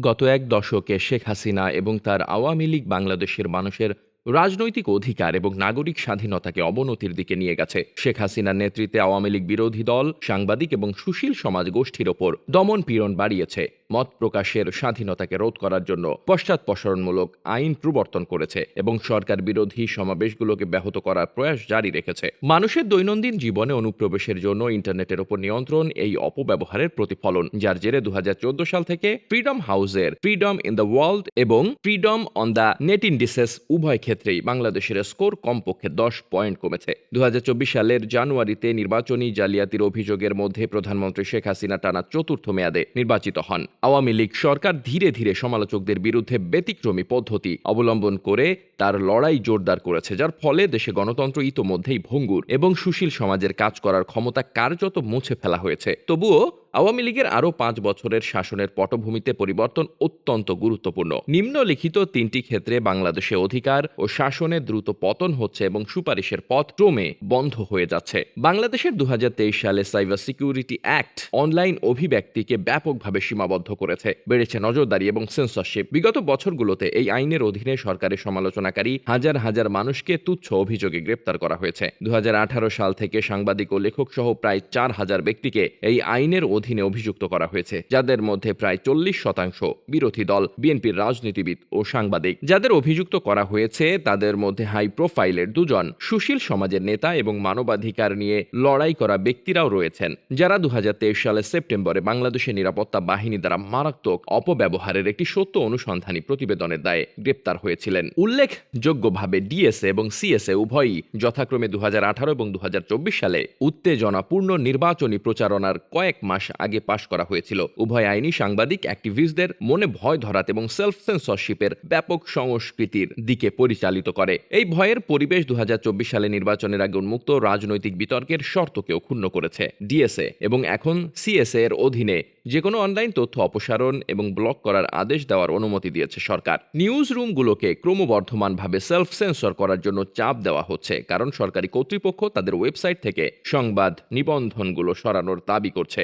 গত এক দশকে শেখ হাসিনা এবং তার আওয়ামী লীগ বাংলাদেশের মানুষের রাজনৈতিক অধিকার এবং নাগরিক স্বাধীনতাকে অবনতির দিকে নিয়ে গেছে। শেখ হাসিনার নেতৃত্বে আওয়ামী লীগ বিরোধী দল, সাংবাদিক এবং সুশীল সমাজ গোষ্ঠীর ওপর দমন পীড়ন বাড়িয়েছে, মত প্রকাশের স্বাধীনতাকে রোধ করার জন্য পশ্চাৎপসরণমূলক আইন প্রবর্তন করেছে এবং সরকার বিরোধী সমাবেশগুলোকে ব্যাহত করার প্রয়াস জারি রেখেছে। মানুষের দৈনন্দিন জীবনে অনুপ্রবেশের জন্য ইন্টারনেটের ওপর নিয়ন্ত্রণ এই অপব্যবহারের প্রতিফলন, যার জেরে 2014 সাল থেকে ফ্রিডম হাউসের ফ্রিডম ইন দ্য ওয়ার্ল্ড এবং freedom on the net indices উভয় ক্ষেত্রেই বাংলাদেশের স্কোর কমপক্ষে 10 পয়েন্ট কমেছে। 2024 সালের জানুয়ারিতে নির্বাচনী জালিয়াতির অভিযোগের মধ্যে প্রধানমন্ত্রী শেখ হাসিনা টানা চতুর্থ মেয়াদে নির্বাচিত হন। আওয়ামী লীগ সরকার ধীরে ধীরে সমালোচকদের বিরুদ্ধে ব্যতিক্রমী পদ্ধতি অবলম্বন করে তার লড়াই জোরদার করেছে, যার ফলে দেশে গণতন্ত্র ইতোমধ্যেই ভঙ্গুর এবং সুশীল সমাজের কাজ করার ক্ষমতা কার্যত মুছে ফেলা হয়েছে। তবুও আওয়ামী লীগের আরও 5 বছরের শাসনের পটভূমিতে পরিবর্তন অত্যন্ত গুরুত্বপূর্ণ। নিম্নলিখিত 3টি ক্ষেত্রে বাংলাদেশে অধিকার ও শাসনের দ্রুত পতন হচ্ছে এবং সুপারিশের পথ ক্রমে বন্ধ হয়ে যাচ্ছে। বাংলাদেশের 2023 সালে সাইবার সিকিউরিটি অ্যাক্ট অনলাইন অভিব্যক্তিকে ব্যাপকভাবে সীমাবদ্ধ করেছে। বেড়েছে নজরদারি এবং সেন্সরশিপ। বিগত বছরগুলোতে এই আইনের অধীনে সরকারের সমালোচনাকারী হাজার হাজার মানুষকে তুচ্ছ অভিযোগে গ্রেপ্তার করা হয়েছে। 2018 সাল থেকে সাংবাদিক ও লেখক সহ প্রায় 4,000 ব্যক্তিকে এই আইনের অধীনে অভিযুক্ত করা হয়েছে, যাদের মধ্যে প্রায় 40% বিরোধী দল বিএনপির রাজনীতিবিদ ও সাংবাদিক। যাদের অভিযুক্ত করা হয়েছে তাদের মধ্যে হাই প্রোফাইলের 2 জন সুশীল সমাজের নেতা এবং মানবাধিকার নিয়ে লড়াই করা ব্যক্তিরাও রয়েছেন, যারা 2023 সালের সেপ্টেম্বরে বাংলাদেশের নিরাপত্তা বাহিনী দ্বারা মারাত্মক অপব্যবহারের একটি সত্য অনুসন্ধানী প্রতিবেদনের দায়ে গ্রেপ্তার হয়েছিলেন। উল্লেখযোগ্যভাবে ডিএসএ এবং সিএসএ উভয়ই যথাক্রমে 2018 এবং 2024 সালে উত্তেজনাপূর্ণ নির্বাচনী প্রচারণার কয়েক মাস আগে পাশ করা হয়েছিল। উভয় আইনি সাংবাদিক অ্যাক্টিভিস্টদের মনে ভয় ধরাতে এবং সেলফ সেন্সরশিপের ব্যাপক সংস্কৃতির দিকে পরিচালিত করে। এই ভয়ের পরিবেশ 2024 সালে নির্বাচনের আগে উন্মুক্ত রাজনৈতিক বিতর্কের শর্তকেও ক্ষুণ্ণ করেছে। ডিএসএ এবং এখন সিএসএ এর অধীনে যে কোনো অনলাইন তথ্য অপসারণ এবং ব্লক করার আদেশ দেওয়ার অনুমতি দিয়েছে সরকার। নিউজ রুমগুলোকে ক্রমবর্ধমানভাবে সেলফ সেন্সর করার জন্য চাপ দেওয়া হচ্ছে, কারণ সরকারি কর্তৃপক্ষ তাদের ওয়েবসাইট থেকে সংবাদ নিবন্ধনগুলো সরানোর দাবি করছে।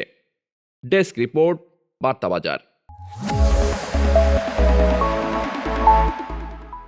Desk report, বার্তাবাজার।